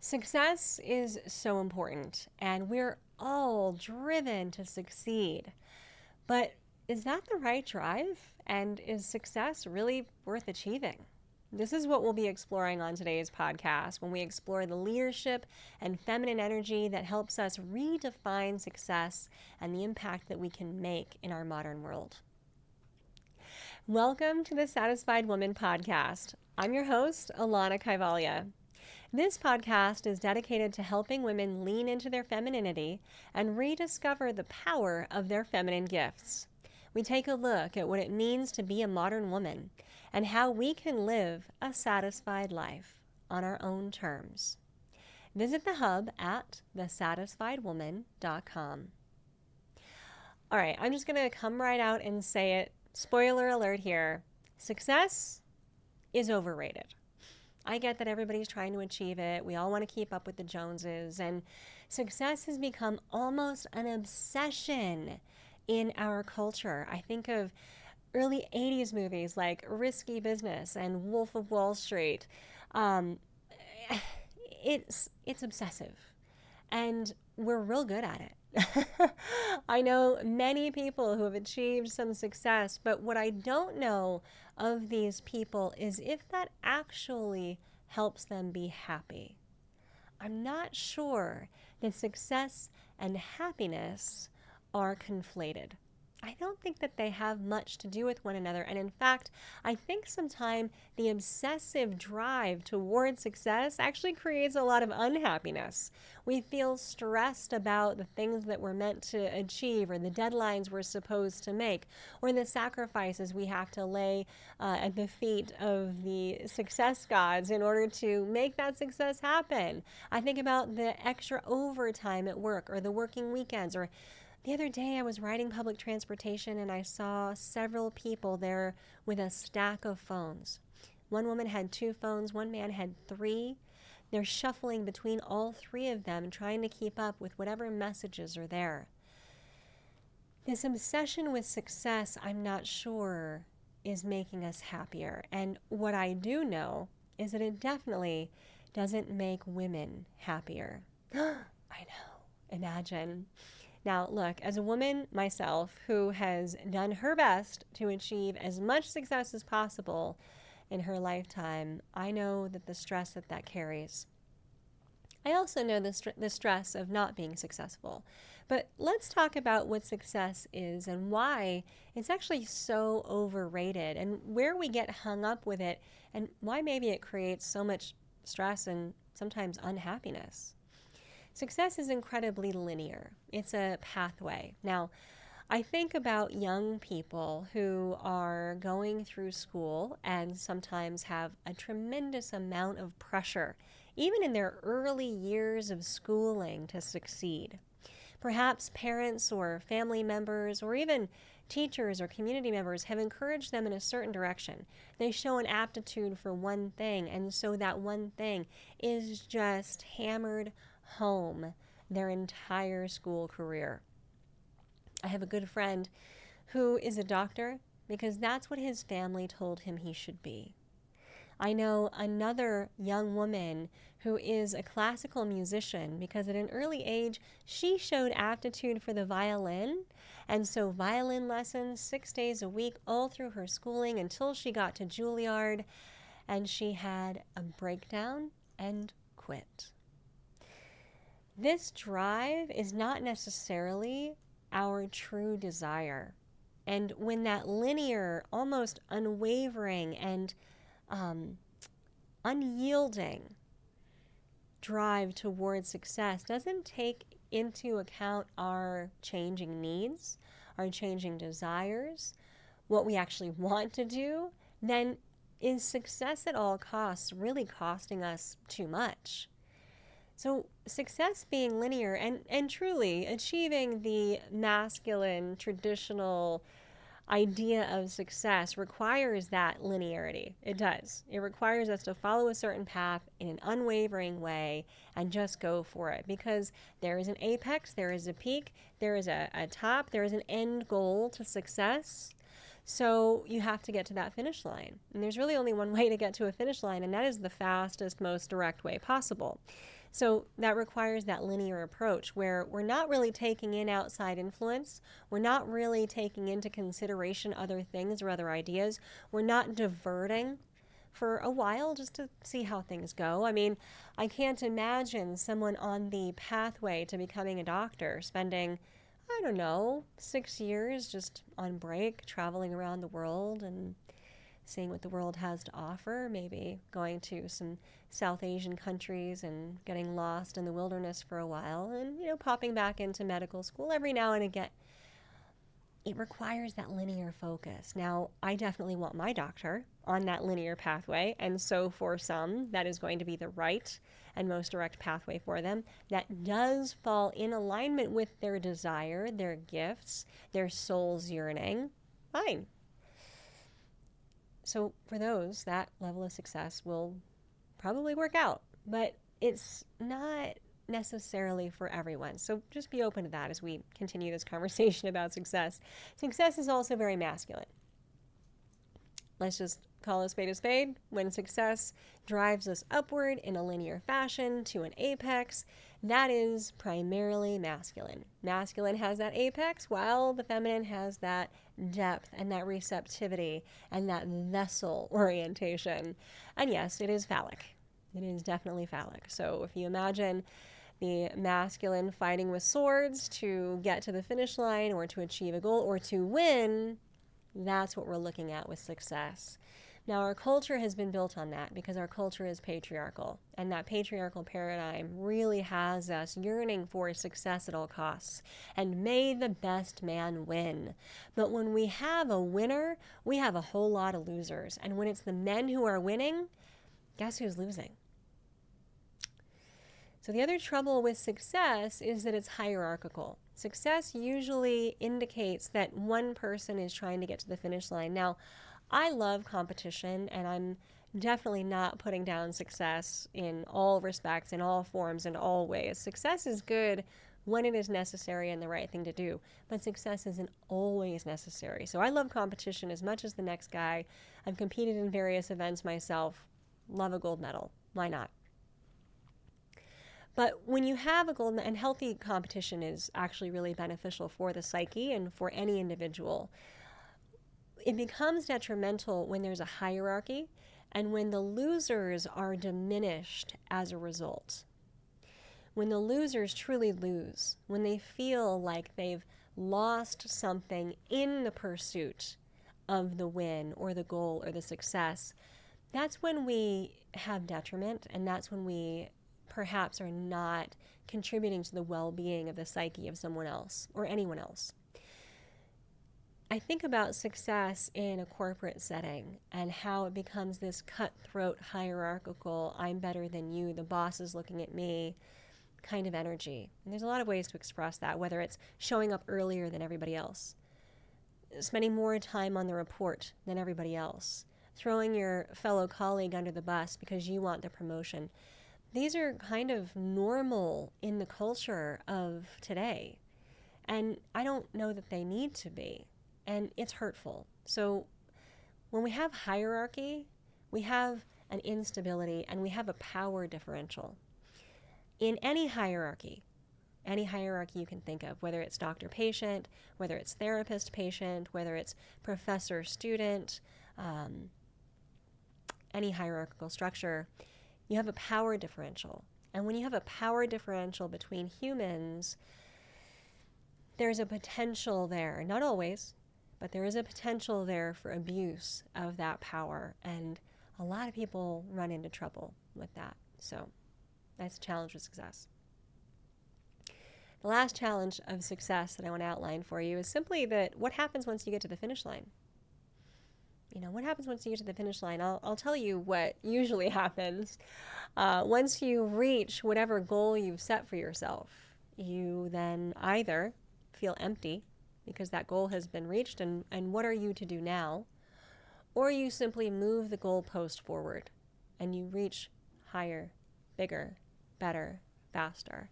Success is so important, and we're all driven to succeed. But is that the right drive? And is success really worth achieving? This is what we'll be exploring on today's podcast when we explore the leadership and feminine energy that helps us redefine success and the impact that we can make in our modern world. Welcome to the Satisfied Woman podcast. I'm your host, Alanna Kaivalya. This podcast is dedicated to helping women lean into their femininity and rediscover the power of their feminine gifts. We take a look at what it means to be a modern woman and how we can live a satisfied life on our own terms. Visit the hub at thesatisfiedwoman.com. All right, I'm just going to come right out and say it. Spoiler alert here. Success is overrated. I get that everybody's trying to achieve it. We all want to keep up with the Joneses. And success has become almost an obsession in our culture. I think of early 80s movies like Risky Business and Wolf of Wall Street. It's obsessive. And we're real good at it. I know many people who have achieved some success, but what I don't know of these people is if that actually helps them be happy. I'm not sure that success and happiness are conflated. I don't think that they have much to do with one another. And in fact, I think sometimes the obsessive drive toward success actually creates a lot of unhappiness. We feel stressed about the things that we're meant to achieve, or the deadlines we're supposed to make, or the sacrifices we have to lay at the feet of the success gods in order to make that success happen. I think about the extra overtime at work, or the working weekends, or the other day I was riding public transportation and I saw several people there with a stack of phones. One woman had 2 phones, one man had 3. They're shuffling between all 3 of them, trying to keep up with whatever messages are there. This obsession with success, I'm not sure, is making us happier. And what I do know is that it definitely doesn't make women happier. I know. Imagine. Now, look, as a woman myself who has done her best to achieve as much success as possible in her lifetime, I know that the stress that carries. I also know the stress of not being successful. But let's talk about what success is and why it's actually so overrated, and where we get hung up with it, and why maybe it creates so much stress and sometimes unhappiness. Success is incredibly linear. It's a pathway. Now, I think about young people who are going through school and sometimes have a tremendous amount of pressure, even in their early years of schooling, to succeed. Perhaps parents or family members or even teachers or community members have encouraged them in a certain direction. They show an aptitude for one thing, and so that one thing is just hammered home their entire school career. I have a good friend who is a doctor because that's what his family told him he should be. I know another young woman who is a classical musician because at an early age she showed aptitude for the violin, and so violin lessons 6 days a week all through her schooling until she got to Juilliard, and she had a breakdown and quit. This drive is not necessarily our true desire. And when that linear, almost unwavering and unyielding drive towards success doesn't take into account our changing needs, our changing desires, what we actually want to do, then is success at all costs really costing us too much? So success being linear and truly achieving the masculine traditional idea of success requires that linearity. It does. It requires us to follow a certain path in an unwavering way and just go for it, because there is an apex, there is a peak, there is a top, there is an end goal to success. So you have to get to that finish line. And there's really only one way to get to a finish line, and that is the fastest, most direct way possible. So that requires that linear approach where we're not really taking in outside influence. We're not really taking into consideration other things or other ideas. We're not diverting for a while just to see how things go. I mean, I can't imagine someone on the pathway to becoming a doctor spending, I don't know, 6 years just on break, traveling around the world and seeing what the world has to offer, maybe going to some South Asian countries and getting lost in the wilderness for a while and, popping back into medical school every now and again. It requires that linear focus. Now, I definitely want my doctor on that linear pathway, and so for some, that is going to be the right and most direct pathway for them. That does fall in alignment with their desire, their gifts, their soul's yearning. Fine. So for those, that level of success will probably work out, but it's not necessarily for everyone. So just be open to that as we continue this conversation about success. Success is also very masculine. Let's just call a spade. When success drives us upward in a linear fashion to an apex, that is primarily masculine. Masculine has that apex, while the feminine has that depth and that receptivity and that vessel orientation. And yes, it is phallic. It is definitely phallic. So if you imagine the masculine fighting with swords to get to the finish line or to achieve a goal or to win, that's what we're looking at with success. Now, our culture has been built on that because our culture is patriarchal, and that patriarchal paradigm really has us yearning for success at all costs, and may the best man win. But when we have a winner, we have a whole lot of losers, and when it's the men who are winning, guess who's losing? So the other trouble with success is that it's hierarchical. Success usually indicates that one person is trying to get to the finish line. Now, I love competition, and I'm definitely not putting down success in all respects, in all forms, in all ways. Success is good when it is necessary and the right thing to do, but success isn't always necessary. So I love competition as much as the next guy. I've competed in various events myself. Love a gold medal. Why not? But when you have a gold medal, and healthy competition is actually really beneficial for the psyche and for any individual, it becomes detrimental when there's a hierarchy and when the losers are diminished as a result. When the losers truly lose, when they feel like they've lost something in the pursuit of the win or the goal or the success, that's when we have detriment, and that's when we perhaps are not contributing to the well-being of the psyche of someone else or anyone else. I think about success in a corporate setting and how it becomes this cutthroat, hierarchical, I'm better than you, the boss is looking at me kind of energy. And there's a lot of ways to express that, whether it's showing up earlier than everybody else, spending more time on the report than everybody else, throwing your fellow colleague under the bus because you want the promotion. These are kind of normal in the culture of today. And I don't know that they need to be. And it's hurtful. So when we have hierarchy, we have an instability and we have a power differential. In any hierarchy you can think of, whether it's doctor-patient, whether it's therapist-patient, whether it's professor-student, any hierarchical structure, you have a power differential. And when you have a power differential between humans, there's a potential there, not always, but there is a potential there for abuse of that power, and a lot of people run into trouble with that. So that's a challenge with success. The last challenge of success that I want to outline for you is simply that what happens once you get to the finish line? What happens once you get to the finish line? I'll tell you what usually happens. Once you reach whatever goal you've set for yourself, you then either feel empty because that goal has been reached, and what are you to do now? Or you simply move the goalpost forward and you reach higher, bigger, better, faster,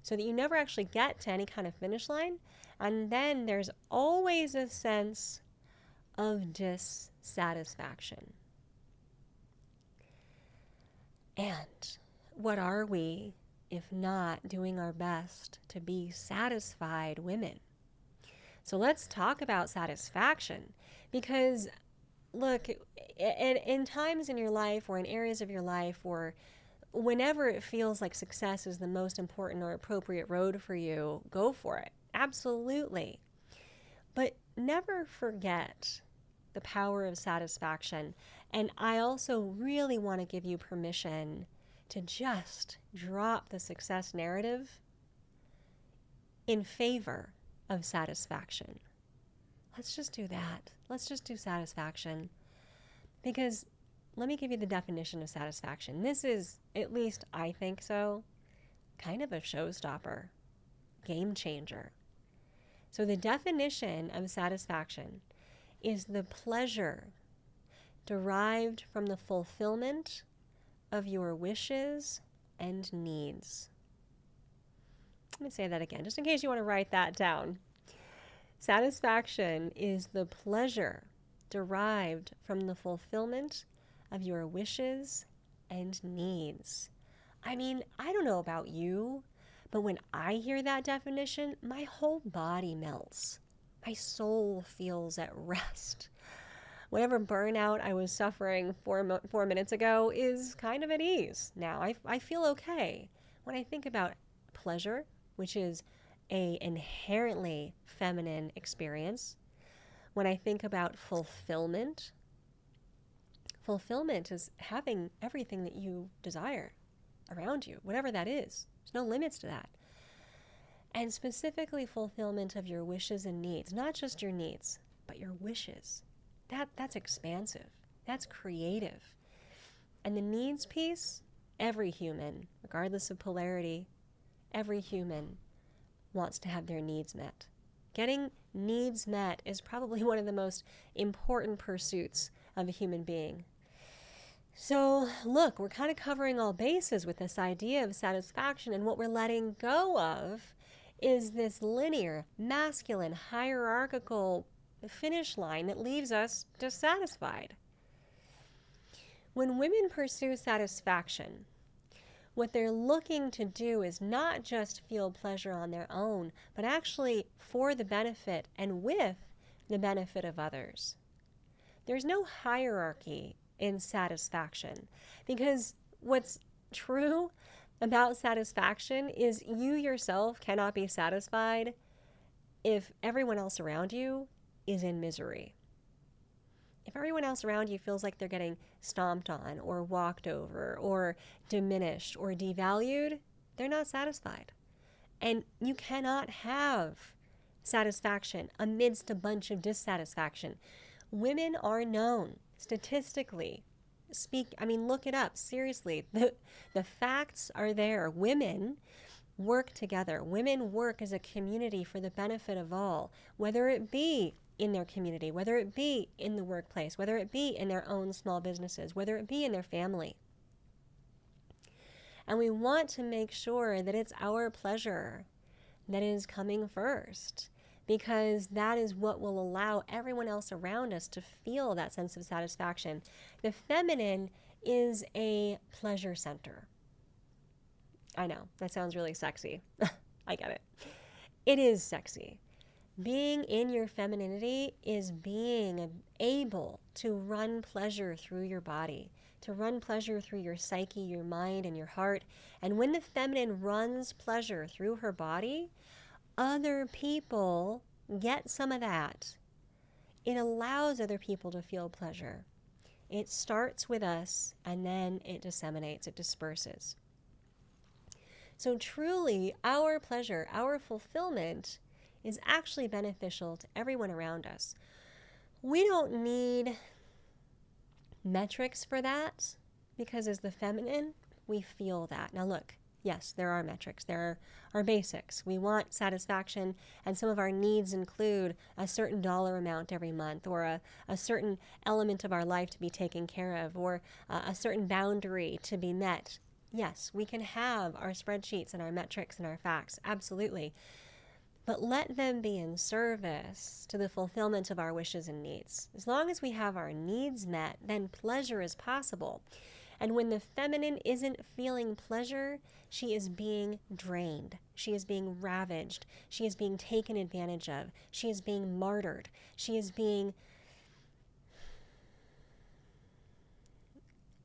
so that you never actually get to any kind of finish line. And then there's always a sense of dissatisfaction. And what are we, if not doing our best to be satisfied women? So let's talk about satisfaction, because look, in times in your life or in areas of your life or whenever it feels like success is the most important or appropriate road for you, go for it. Absolutely. But never forget the power of satisfaction. And I also really want to give you permission to just drop the success narrative in favor of satisfaction. Let's just do that. Let's just do satisfaction. Because let me give you the definition of satisfaction. This is, at least I think so, kind of a showstopper, game changer. So the definition of satisfaction is the pleasure derived from the fulfillment of your wishes and needs. Let me say that again, just in case you want to write that down. Satisfaction is the pleasure derived from the fulfillment of your wishes and needs. I mean, I don't know about you, but when I hear that definition, my whole body melts. My soul feels at rest. Whatever burnout I was suffering 4 minutes ago is kind of at ease now. I feel okay. When I think about pleasure, which is an inherently feminine experience, when I think about fulfillment is having everything that you desire around you, whatever that is. There's no limits to that. And specifically fulfillment of your wishes and needs, not just your needs, but your wishes. That's expansive. That's creative. And the needs piece, every human, regardless of polarity, every human wants to have their needs met. Getting needs met is probably one of the most important pursuits of a human being. So look, we're kind of covering all bases with this idea of satisfaction, and what we're letting go of is this linear, masculine, hierarchical finish line that leaves us dissatisfied. When women pursue satisfaction, what they're looking to do is not just feel pleasure on their own, but actually for the benefit and with the benefit of others. There's no hierarchy in satisfaction, because what's true about satisfaction is you yourself cannot be satisfied if everyone else around you is in misery. If everyone else around you feels like they're getting stomped on or walked over or diminished or devalued, they're not satisfied. And you cannot have satisfaction amidst a bunch of dissatisfaction. Women are known statistically. Look it up. Seriously, the facts are there. Women work together. Women work as a community for the benefit of all, whether it be in their community, whether it be in the workplace, whether it be in their own small businesses, whether it be in their family. And we want to make sure that it's our pleasure that is coming first, because that is what will allow everyone else around us to feel that sense of satisfaction. The feminine is a pleasure center. I know, that sounds really sexy. I get it. It is sexy. Being in your femininity is being able to run pleasure through your body, to run pleasure through your psyche, your mind, and your heart. And when the feminine runs pleasure through her body, other people get some of that. It allows other people to feel pleasure. It starts with us, and then it disseminates, it disperses. So truly, our pleasure, our fulfillment is actually beneficial to everyone around us. We don't need metrics for that, because as the feminine, we feel that. Now look, yes, there are metrics. There are basics. We want satisfaction, and some of our needs include a certain dollar amount every month, or a certain element of our life to be taken care of, or a certain boundary to be met. Yes, we can have our spreadsheets and our metrics and our facts, absolutely. but let them be in service to the fulfillment of our wishes and needs. As long as we have our needs met, then pleasure is possible. And when the feminine isn't feeling pleasure, she is being drained. She is being ravaged. She is being taken advantage of. She is being martyred. She is being,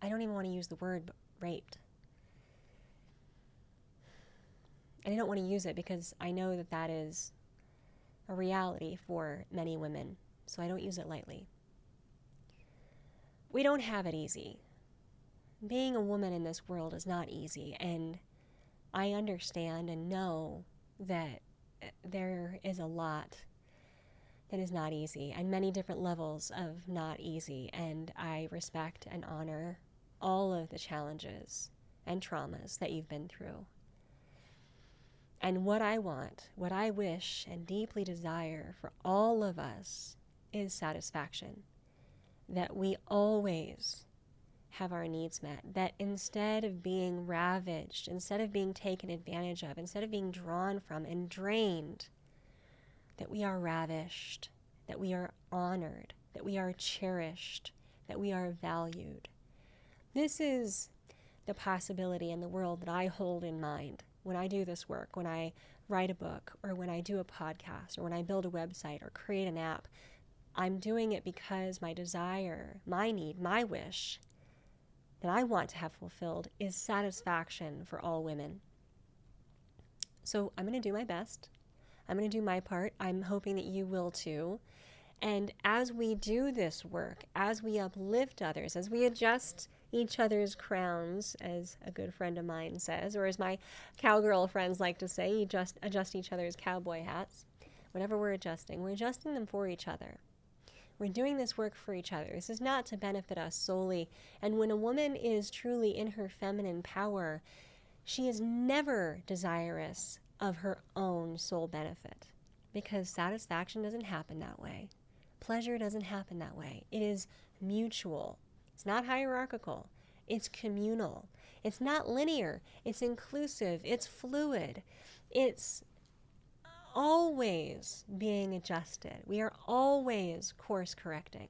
I don't even want to use the word, but raped. And I don't want to use it because I know that that is a reality for many women, so I don't use it lightly. We don't have it easy. Being a woman in this world is not easy, and I understand and know that there is a lot that is not easy, and many different levels of not easy, and I respect and honor all of the challenges and traumas that you've been through. And what I want, what I wish and deeply desire for all of us is satisfaction. That we always have our needs met. That instead of being ravaged, instead of being taken advantage of, instead of being drawn from and drained, that we are ravished, that we are honored, that we are cherished, that we are valued. This is the possibility in the world that I hold in mind when I do this work, when I write a book, or when I do a podcast, or when I build a website, or create an app. I'm doing it because my desire, my need, my wish that I want to have fulfilled is satisfaction for all women. So I'm going to do my best. I'm going to do my part. I'm hoping that you will too. And as we do this work, as we uplift others, as we adjust each other's crowns, as a good friend of mine says, or as my cowgirl friends like to say, you just adjust each other's cowboy hats. Whatever we're adjusting them for each other. We're doing this work for each other. This is not to benefit us solely. And when a woman is truly in her feminine power, she is never desirous of her own sole benefit, because satisfaction doesn't happen that way. Pleasure doesn't happen that way. It is mutual. It's not hierarchical. It's communal. It's not linear. It's inclusive. It's fluid. It's always being adjusted. We are always course correcting.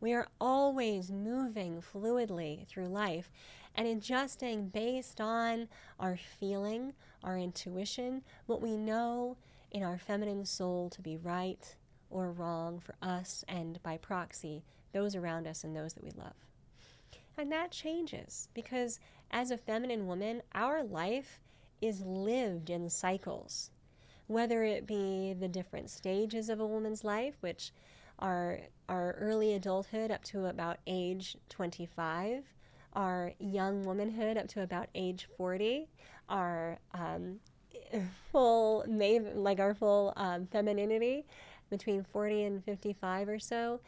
We are always moving fluidly through life and adjusting based on our feeling, our intuition, what we know in our feminine soul to be right or wrong for us and by proxy, those around us and those that we love. And that changes because as a feminine woman, our life is lived in cycles, whether it be the different stages of a woman's life, which are our early adulthood up to about age 25, our young womanhood up to about age 40, our full femininity between 40 and 55 or so,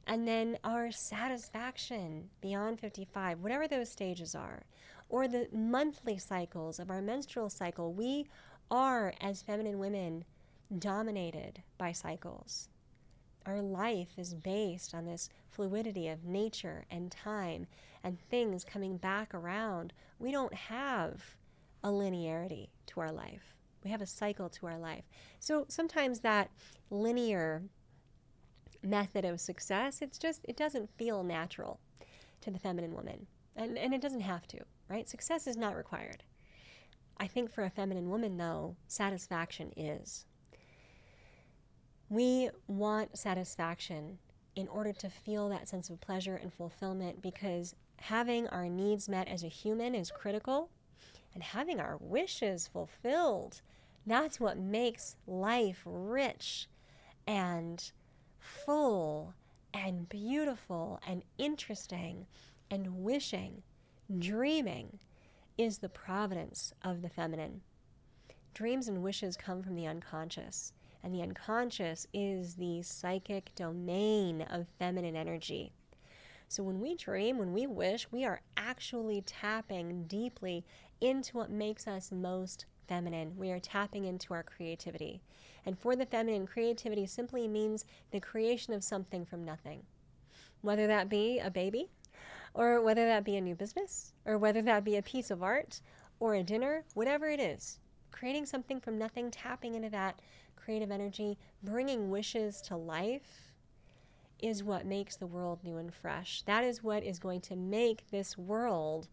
and then our satisfaction beyond 55, whatever those stages are, or the monthly cycles of our menstrual cycle. We are, as feminine women, dominated by cycles. Our life is based on this fluidity of nature and time and things coming back around. We don't have a linearity to our life. We have a cycle to our life. So sometimes that linear method of success, it doesn't feel natural to the feminine woman. And it doesn't have to, right? Success is not required. I think for a feminine woman, though, satisfaction is. We want satisfaction in order to feel that sense of pleasure and fulfillment, because having our needs met as a human is critical, and having our wishes fulfilled, that's what makes life rich and full and beautiful and interesting. And wishing, dreaming, is the providence of the feminine. Dreams and wishes come from the unconscious, and the unconscious is the psychic domain of feminine energy. So when we dream, when we wish, we are actually tapping deeply into what makes us most feminine. We are tapping into our creativity. And for the feminine, creativity simply means the creation of something from nothing. Whether that be a baby, or whether that be a new business, or whether that be a piece of art, or a dinner, whatever it is. Creating something from nothing, tapping into that creative energy, bringing wishes to life, is what makes the world new and fresh. That is what is going to make this world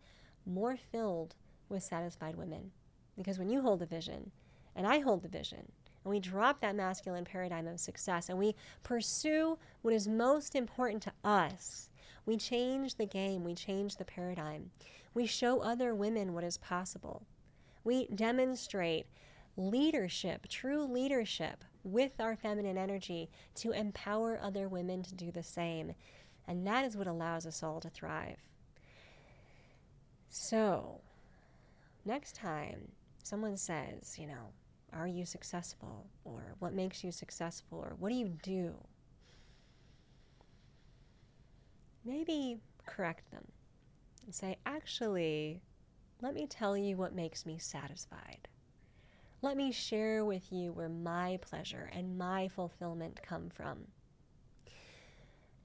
more filled with satisfied women. Because when you hold a vision, and I hold the vision, and we drop that masculine paradigm of success, and we pursue what is most important to us, we change the game, we change the paradigm. We show other women what is possible. We demonstrate leadership, true leadership, with our feminine energy to empower other women to do the same. And that is what allows us all to thrive. So, next time someone says, are you successful? Or what makes you successful? Or what do you do? Maybe correct them and say, actually, let me tell you what makes me satisfied. Let me share with you where my pleasure and my fulfillment come from.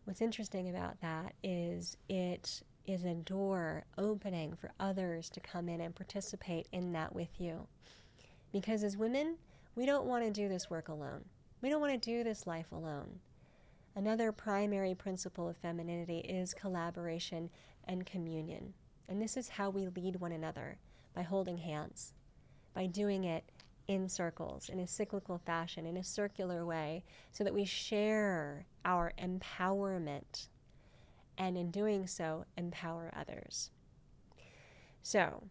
What's interesting about that is it is a door opening for others to come in and participate in that with you. Because as women, we don't want to do this work alone. We don't want to do this life alone. Another primary principle of femininity is collaboration and communion. And this is how we lead one another, by holding hands, by doing it in circles, in a cyclical fashion, in a circular way, so that we share our empowerment, and in doing so, empower others. So,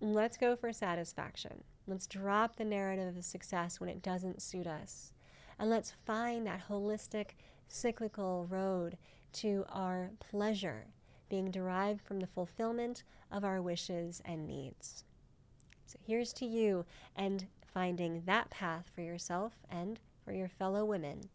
let's go for satisfaction. Let's drop the narrative of success when it doesn't suit us. And let's find that holistic, cyclical road to our pleasure being derived from the fulfillment of our wishes and needs. So here's to you and finding that path for yourself and for your fellow women.